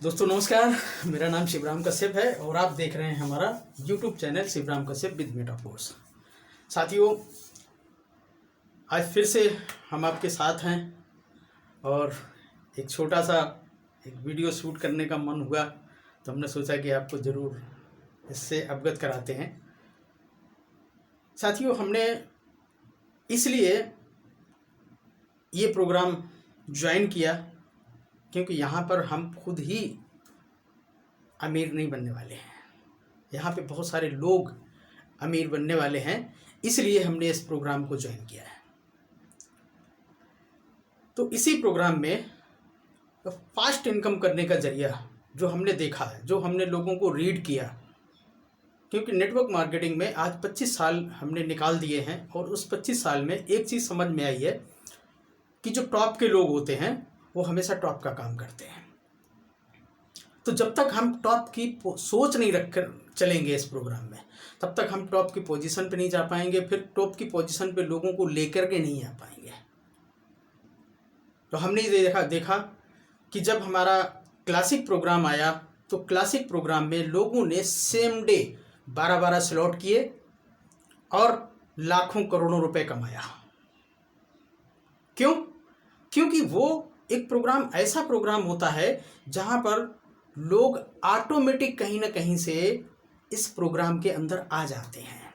दोस्तों नमस्कार, मेरा नाम शिवराम कश्यप है और आप देख रहे हैं हमारा YouTube channel Shivram Kashyap with Metaforce. साथियों, आज फिर से हम आपके साथ हैं और एक छोटा सा एक वीडियो शूट करने का मन हुआ तो हमने सोचा कि आपको ज़रूर इससे अवगत कराते हैं। साथियों, हमने इसलिए ये प्रोग्राम ज्वाइन किया क्योंकि यहाँ पर हम खुद ही अमीर नहीं बनने वाले हैं। यहाँ पे बहुत सारे लोग अमीर बनने वाले हैं, इसलिए हमने इस प्रोग्राम को ज्वाइन किया है। तो इसी प्रोग्राम में फास्ट इनकम करने का जरिया जो हमने देखा है, जो हमने लोगों को रीड किया, क्योंकि नेटवर्क मार्केटिंग में आज 25 साल हमने निकाल दिए हैं और उस 25 साल में एक चीज़ समझ में आई है कि जो टॉप के लोग होते हैं वो हमेशा टॉप का काम करते हैं। तो जब तक हम टॉप की सोच नहीं रख कर चलेंगे इस प्रोग्राम में, तब तक हम टॉप की पोजीशन पे नहीं जा पाएंगे, फिर टॉप की पोजीशन पे लोगों को लेकर के नहीं आ पाएंगे। तो हमने ये देखा कि जब हमारा क्लासिक प्रोग्राम आया तो क्लासिक प्रोग्राम में लोगों ने सेम डे 12-12 स्लॉट किए और लाखों करोड़ों रुपए कमाया। क्यों? क्योंकि वो एक प्रोग्राम ऐसा प्रोग्राम होता है जहां पर लोग ऑटोमेटिक कहीं ना कहीं से इस प्रोग्राम के अंदर आ जाते हैं,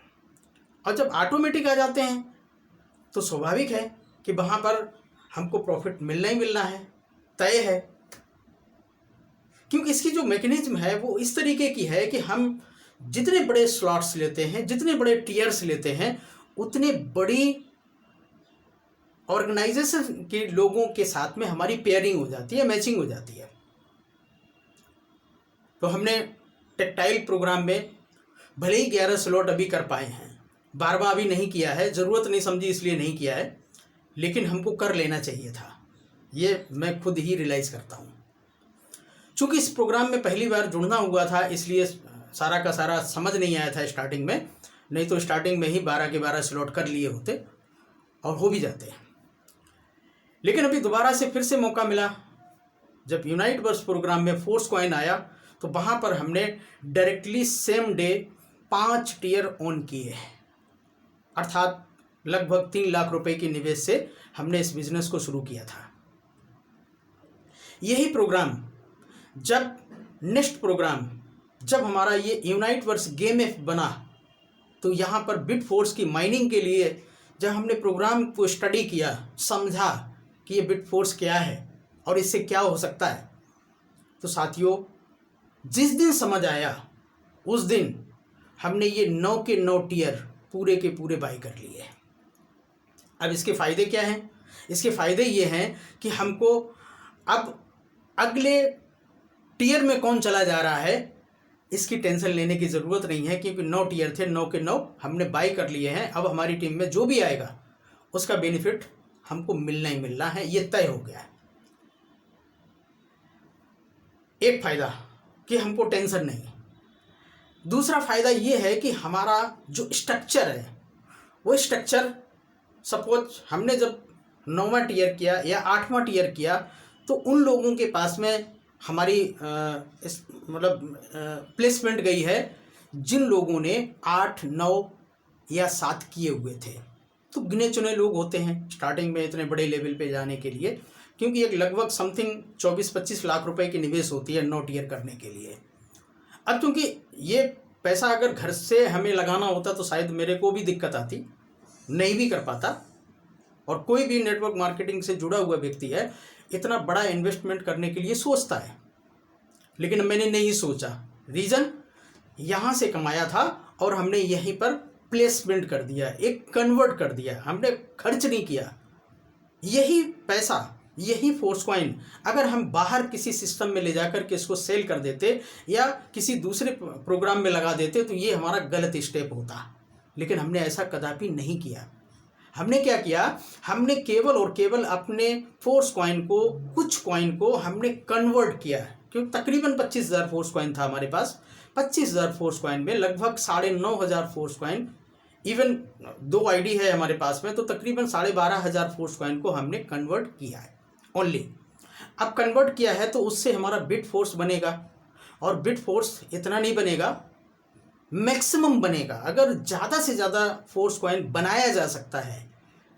और जब ऑटोमेटिक आ जाते हैं तो स्वाभाविक है कि वहां पर हमको प्रॉफिट मिलना ही मिलना है, तय है। क्योंकि इसकी जो मैकेनिज्म है वो इस तरीके की है कि हम जितने बड़े स्लॉट्स लेते हैं, जितने बड़े टीयर्स लेते हैं, उतने बड़ी ऑर्गेनाइजेशन के लोगों के साथ में हमारी पेयरिंग हो जाती है, मैचिंग हो जाती है। तो हमने टेक्टाइल प्रोग्राम में भले ही 11 स्लॉट अभी कर पाए हैं, 12वां अभी नहीं किया है, ज़रूरत नहीं समझी इसलिए नहीं किया है, लेकिन हमको कर लेना चाहिए था। ये मैं खुद ही रियलाइज़ करता हूँ। चूँकि इस प्रोग्राम में पहली बार जुड़ना हुआ था, इसलिए सारा का सारा समझ नहीं आया था स्टार्टिंग में, नहीं तो स्टार्टिंग में ही 12 के 12 स्लॉट कर लिए होते और हो भी जाते। लेकिन अभी दोबारा से फिर से मौका मिला। जब यूनाइट वर्स प्रोग्राम में फोर्स कॉइन आया तो वहाँ पर हमने directly same day 5 tier on किए, अर्थात लगभग 3 लाख रुपए के निवेश से हमने इस बिजनेस को शुरू किया था। यही प्रोग्राम जब नेक्स्ट प्रोग्राम जब हमारा ये यूनाइट वर्स गेम एफ बना तो यहाँ पर बिटफोर्स की माइनिंग के लिए जब हमने प्रोग्राम को स्टडी किया, समझा कि ये बिटफोर्स क्या है और इससे क्या हो सकता है, तो साथियों जिस दिन समझ आया उस दिन हमने ये 9 के 9 टीयर पूरे के पूरे बाई कर लिए। अब इसके फ़ायदे क्या हैं? इसके फ़ायदे ये हैं कि हमको अब अगले टीयर में कौन चला जा रहा है इसकी टेंशन लेने की ज़रूरत नहीं है, क्योंकि 9 टीयर थे, 9 के 9 हमने बाई कर लिए हैं। अब हमारी टीम में जो भी आएगा उसका बेनिफिट हमको मिलना ही मिलना है, ये तय हो गया है। एक फ़ायदा कि हमको टेंशन नहीं। दूसरा फ़ायदा ये है कि हमारा जो स्ट्रक्चर है वो स्ट्रक्चर, सपोज हमने जब 9वां टीयर किया या 8वां टीयर किया तो उन लोगों के पास में हमारी प्लेसमेंट गई है जिन लोगों ने 8, 9 या 7 किए हुए थे। तो गिने चुने लोग होते हैं स्टार्टिंग में इतने बड़े लेवल पे जाने के लिए, क्योंकि एक लगभग समथिंग 24-25 लाख रुपए की निवेश होती है 9 टीयर करने के लिए। अब क्योंकि ये पैसा अगर घर से हमें लगाना होता तो शायद मेरे को भी दिक्कत आती, नहीं भी कर पाता, और कोई भी नेटवर्क मार्केटिंग से जुड़ा हुआ व्यक्ति है इतना बड़ा इन्वेस्टमेंट करने के लिए सोचता है, लेकिन मैंने नहीं सोचा। रीज़न, यहाँ से कमाया था और हमने यहीं पर प्लेसमेंट कर दिया, एक कन्वर्ट कर दिया, हमने खर्च नहीं किया। यही पैसा, यही फोर्स कॉइन अगर हम बाहर किसी सिस्टम में ले जाकर के इसको सेल कर देते या किसी दूसरे प्रोग्राम में लगा देते तो ये हमारा गलत स्टेप होता, लेकिन हमने ऐसा कदापि नहीं किया। हमने क्या किया, हमने केवल और केवल अपने फोर्स कॉइन को, कुछ कॉइन को हमने कन्वर्ट किया, क्योंकि तकरीबन 25,000 फोर्स कॉइन था हमारे पास। 25,000 फोर्स कॉइन में लगभग 9,500 फोर्स कॉइन, इवन 2 आईडी है हमारे पास में, तो तकरीबन 12,500 फोर्स कॉइन को हमने कन्वर्ट किया है ओनली। अब कन्वर्ट किया है तो उससे हमारा बिट फोर्स बनेगा, और बिट फोर्स इतना नहीं बनेगा, मैक्सिमम बनेगा। अगर ज़्यादा से ज़्यादा फोर्स कॉइन बनाया जा सकता है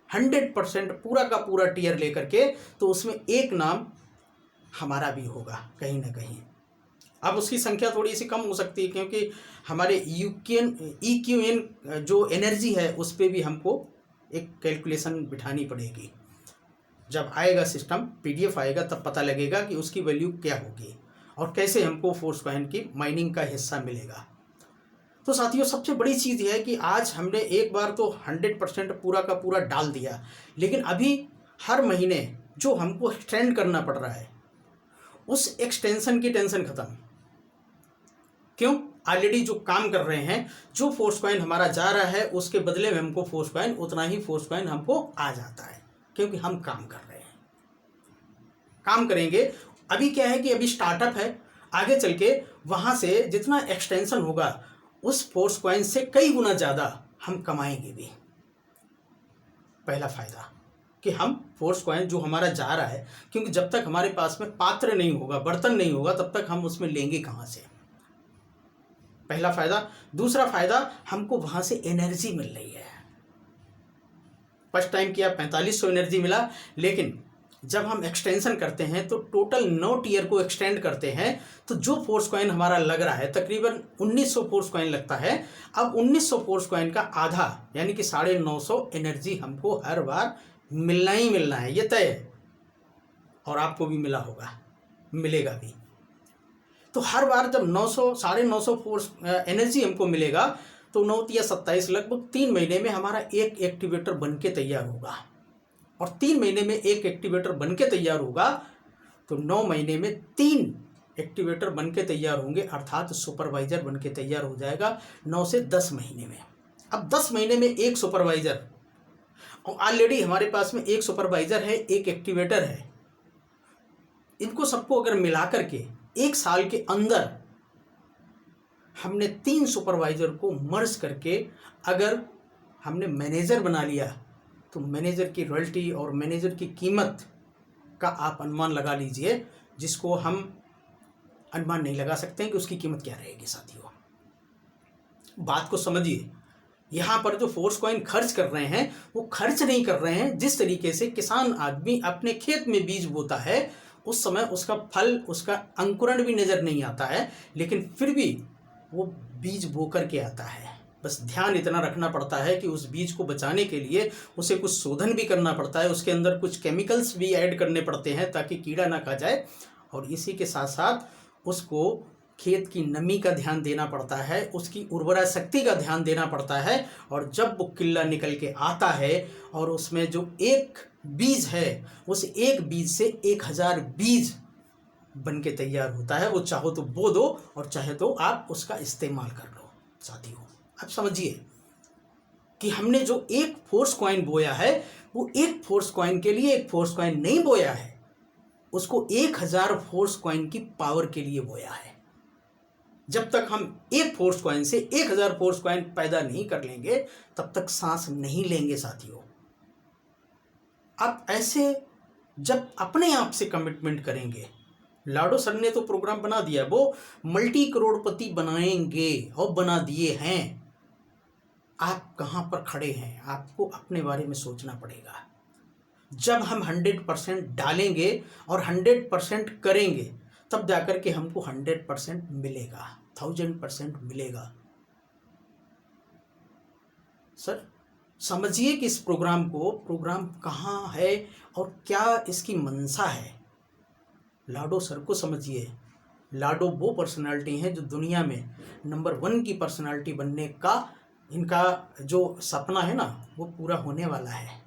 100% पूरा का पूरा टीयर लेकर के, तो उसमें एक नाम हमारा भी होगा कहीं ना कहीं। अब उसकी संख्या थोड़ी सी कम हो सकती है, क्योंकि हमारे EQN जो एनर्जी है उस पर भी हमको एक कैलकुलेशन बिठानी पड़ेगी। जब आएगा सिस्टम PDF आएगा तब पता लगेगा कि उसकी वैल्यू क्या होगी और कैसे हमको फोर्स कॉइन की माइनिंग का हिस्सा मिलेगा। तो साथियों, सबसे बड़ी चीज़ यह है कि आज हमने एक बार तो 100% पूरा का पूरा डाल दिया, लेकिन अभी हर महीने जो हमको एक्सटेंड करना पड़ रहा है उस एक्सटेंशन की टेंशन खत्म। क्यों? ऑलरेडी जो काम कर रहे हैं, जो फोर्स कॉइन हमारा जा रहा है उसके बदले में हमको फोर्स कॉइन, उतना ही फोर्स कॉइन हमको आ जाता है, क्योंकि हम काम कर रहे हैं, काम करेंगे। अभी क्या है कि अभी स्टार्टअप है, आगे चल के वहाँ से जितना एक्सटेंशन होगा उस फोर्स कॉइन से कई गुना ज़्यादा हम कमाएंगे भी। पहला फ़ायदा कि हम फोर्स कॉइन जो हमारा जा रहा है, क्योंकि जब तक हमारे पास में पात्र नहीं होगा, बर्तन नहीं होगा, तब तक हम उसमें लेंगे कहाँ से, पहला फ़ायदा। दूसरा फ़ायदा, हमको वहाँ से एनर्जी मिल रही है। फर्स्ट टाइम किया 4500 एनर्जी मिला, लेकिन जब हम एक्सटेंशन करते हैं तो टोटल 9 टीयर को एक्सटेंड करते हैं, तो जो फोर्स कॉइन हमारा लग रहा है तकरीबन 1900 फोर्स कॉइन लगता है। अब 1900 फोर्स कॉइन का आधा यानी कि 950 एनर्जी हमको हर बार मिलना ही मिलना है, ये तय है, और आपको भी मिला होगा, मिलेगा भी। तो हर बार जब 900 फोर्स एनर्जी हमको मिलेगा तो 9 या 27 लगभग 3 महीने में हमारा एक एक्टिवेटर बन के तैयार होगा, और 3 महीने में एक एक्टिवेटर बन के तैयार होगा तो 9 महीने में 3 एक्टिवेटर बन के तैयार होंगे, अर्थात सुपरवाइजर बन के तैयार हो जाएगा 9 से 10 महीने में। अब 10 महीने में एक सुपरवाइजर, और ऑलरेडी हमारे पास में एक सुपरवाइजर है, एक एक्टिवेटर है, इनको सबको अगर मिला करके एक साल के अंदर हमने 3 सुपरवाइजर को मर्ज करके अगर हमने मैनेजर बना लिया, तो मैनेजर की रॉयल्टी और मैनेजर की कीमत का आप अनुमान लगा लीजिए, जिसको हम अनुमान नहीं लगा सकते हैं कि उसकी कीमत क्या रहेगी। साथियों, बात को समझिए, यहाँ पर जो फोर्स कॉइन खर्च कर रहे हैं वो खर्च नहीं कर रहे हैं जिस तरीके से किसान आदमी अपने खेत में बीज बोता है, उस समय उसका फल, उसका अंकुरण भी नज़र नहीं आता है, लेकिन फिर भी वो बीज बो कर के आता है। बस ध्यान इतना रखना पड़ता है कि उस बीज को बचाने के लिए उसे कुछ शोधन भी करना पड़ता है, उसके अंदर कुछ केमिकल्स भी ऐड करने पड़ते हैं ताकि कीड़ा ना खा जाए, और इसी के साथ साथ उसको खेत की नमी का ध्यान देना पड़ता है, उसकी उर्वरा शक्ति का ध्यान देना पड़ता है। और जब वो किल्ला निकल के आता है और उसमें जो एक बीज है, उस एक बीज से 1000 बीज बन के तैयार होता है। वो चाहो तो बो दो और चाहे तो आप उसका इस्तेमाल कर लो। साथियों, आप समझिए कि हमने जो एक फोर्स कॉइन बोया है, वो एक फोर्स कॉइन के लिए एक फोर्स कॉइन नहीं बोया है, उसको 1000 फोर्स कॉइन की पावर के लिए बोया है। जब तक हम एक फोर्स कॉइन से 1000 फोर्स कॉइन पैदा नहीं कर लेंगे, तब तक सांस नहीं लेंगे। साथियों, आप ऐसे जब अपने आप से कमिटमेंट करेंगे, लाडो सर ने तो प्रोग्राम बना दिया, वो मल्टी करोड़पति बनाएंगे और बना दिए हैं। आप कहाँ पर खड़े हैं, आपको अपने बारे में सोचना पड़ेगा। जब हम 100% डालेंगे और 100% करेंगे, तब जाकर के हमको 100% मिलेगा, 1000% मिलेगा। सर समझिए कि इस प्रोग्राम कहाँ है और क्या इसकी मंशा है। लाडो सर को समझिए। लाडो वो पर्सनालिटी हैं जो दुनिया में नंबर 1 की पर्सनालिटी बनने का इनका जो सपना है ना, वो पूरा होने वाला है,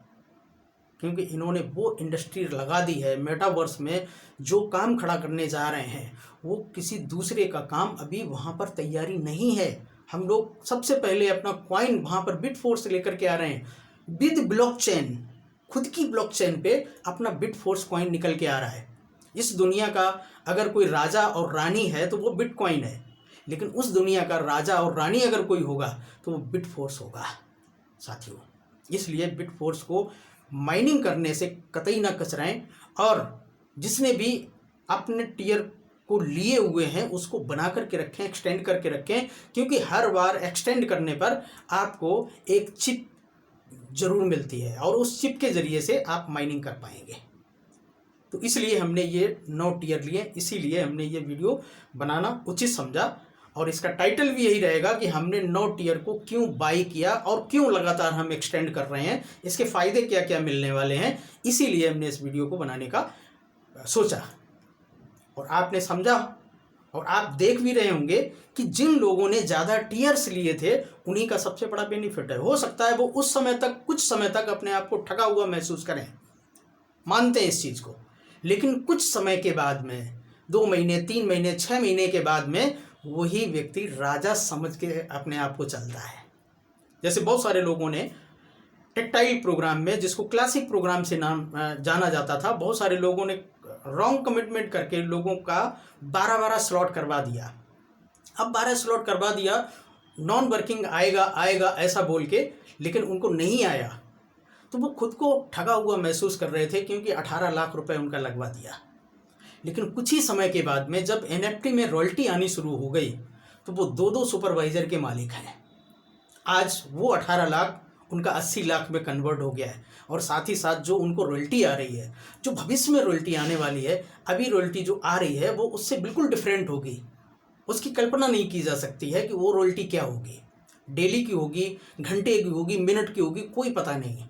क्योंकि इन्होंने वो इंडस्ट्री लगा दी है। मेटावर्स में जो काम खड़ा करने जा रहे हैं, वो किसी दूसरे का काम अभी वहाँ पर तैयारी नहीं है। हम लोग सबसे पहले अपना कॉइन वहाँ पर बिटफोर्स लेकर के आ रहे हैं, विद ब्लॉकचेन, खुद की ब्लॉकचेन पे अपना बिटफोर्स कॉइन निकल के आ रहा है। इस दुनिया का अगर कोई राजा और रानी है तो वो बिटकॉइन है, लेकिन उस दुनिया का राजा और रानी अगर कोई होगा तो वो बिटफोर्स होगा। साथियों, इसलिए बिटफोर्स को माइनिंग करने से कतई ना कचराएं, और जिसने भी अपने टीयर को लिए हुए हैं उसको बना करके रखें, एक्सटेंड करके रखें, क्योंकि हर बार एक्सटेंड करने पर आपको एक चिप जरूर मिलती है और उस चिप के ज़रिए से आप माइनिंग कर पाएंगे। तो इसलिए हमने ये 9 टीयर लिए, इसीलिए हमने ये वीडियो बनाना उचित समझा और इसका टाइटल भी यही रहेगा कि हमने 9 टीयर को क्यों बाई किया और क्यों लगातार हम एक्सटेंड कर रहे हैं, इसके फ़ायदे क्या क्या मिलने वाले हैं, इसीलिए हमने इस वीडियो को बनाने का सोचा। और आपने समझा और आप देख भी रहे होंगे कि जिन लोगों ने ज़्यादा टीयर्स लिए थे उन्हीं का सबसे बड़ा बेनिफिट है। हो सकता है वो उस समय तक, कुछ समय तक अपने आप को ठगा हुआ महसूस करें, मानते हैं इस चीज़ को, लेकिन कुछ समय के बाद में 2 महीने, 3 महीने, 6 महीने के बाद में वही व्यक्ति राजा समझ के अपने आप को चलता है। जैसे बहुत सारे लोगों ने टेक्टाइल प्रोग्राम में, जिसको क्लासिक प्रोग्राम से नाम जाना जाता था, बहुत सारे लोगों ने रॉन्ग कमिटमेंट करके लोगों का 12-12 स्लॉट करवा दिया। अब 12 स्लॉट करवा दिया, नॉन वर्किंग आएगा आएगा ऐसा बोल के, लेकिन उनको नहीं आया तो वो खुद को ठगा हुआ महसूस कर रहे थे, क्योंकि 18 लाख रुपए उनका लगवा दिया। लेकिन कुछ ही समय के बाद में जब NFT में रॉयल्टी आनी शुरू हो गई तो वो 2-2 सुपरवाइज़र के मालिक हैं। आज वो 18 लाख उनका 80 लाख में कन्वर्ट हो गया है और साथ ही साथ जो उनको रॉयल्टी आ रही है, जो भविष्य में रॉयल्टी आने वाली है, अभी रॉयल्टी जो आ रही है वो उससे बिल्कुल डिफरेंट होगी। उसकी कल्पना नहीं की जा सकती है कि वो रॉयल्टी क्या होगी, डेली की होगी, घंटे की होगी, मिनट की होगी, कोई पता नहीं।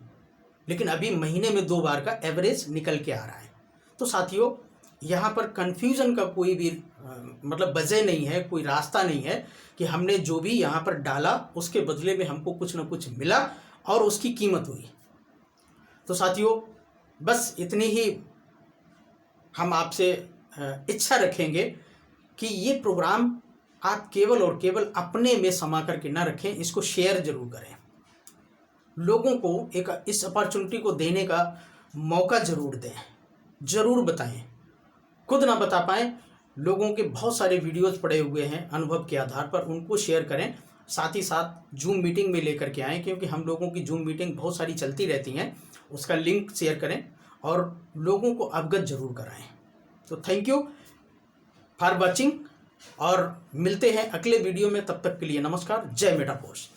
लेकिन अभी महीने में 2 बार का एवरेज निकल के आ रहा है। तो साथियों, यहाँ पर कन्फ्यूज़न का कोई भी मतलब वजह नहीं है, कोई रास्ता नहीं है कि हमने जो भी यहाँ पर डाला उसके बदले में हमको कुछ ना कुछ मिला और उसकी कीमत हुई। तो साथियों, बस इतनी ही हम आपसे इच्छा रखेंगे कि ये प्रोग्राम आप केवल और केवल अपने में समा करके ना रखें, इसको शेयर जरूर करें, लोगों को एक इस अपॉर्चुनिटी को देने का मौका ज़रूर दें, ज़रूर बताएं। खुद ना बता पाएँ, लोगों के बहुत सारे वीडियोस पड़े हुए हैं अनुभव के आधार पर, उनको शेयर करें। साथ ही साथ जूम मीटिंग में लेकर के आएँ, क्योंकि हम लोगों की जूम मीटिंग बहुत सारी चलती रहती हैं, उसका लिंक शेयर करें और लोगों को अवगत ज़रूर कराएं। तो थैंक यू फॉर वॉचिंग और मिलते हैं अगले वीडियो में। तब तक के लिए नमस्कार। जय मेटाफोर्स।